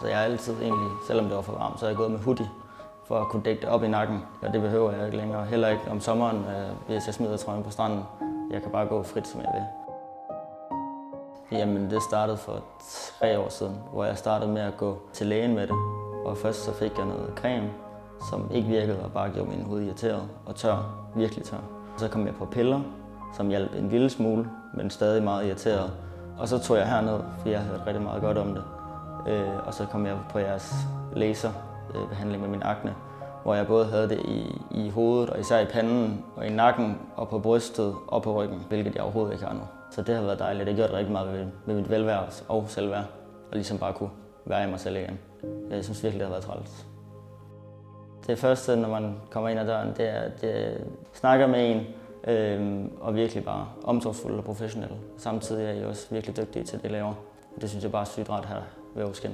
Så jeg har altid egentlig, selvom det var for varmt, så har jeg gået med hoodie for at kunne dække det op i nakken. Og det behøver jeg ikke længere. Heller ikke om sommeren, hvis jeg smider trøjen på stranden. Jeg kan bare gå frit, som jeg vil. Jamen, det startede for 3 år siden, hvor jeg startede med at gå til lægen med det. Og først så fik jeg noget creme, som ikke virkede og bare gjorde min hud irriteret og tør, virkelig tør. Så kom jeg på piller, som hjalp en lille smule, men stadig meget irriteret. Og så tog jeg herned, fordi jeg havde hørt rigtig meget godt om det. Og så kom jeg på jeres laserbehandling med min akne, hvor jeg både havde det i hovedet, og især i panden, og i nakken, og på brystet og på ryggen, hvilket jeg overhovedet ikke har nu. Så det har været dejligt. Det har gjort rigtig meget med mit velvære og selvværd, og ligesom bare kunne være i mig selv igen. Jeg synes virkelig, det har været træls. Det første, når man kommer ind ad døren, det er, at jeg snakker med en, og virkelig bare omsorgsfuld og professionel. Samtidig er jeg også virkelig dygtig til det, jeg laver. Det synes jeg bare er sygt rart her ved Oskin.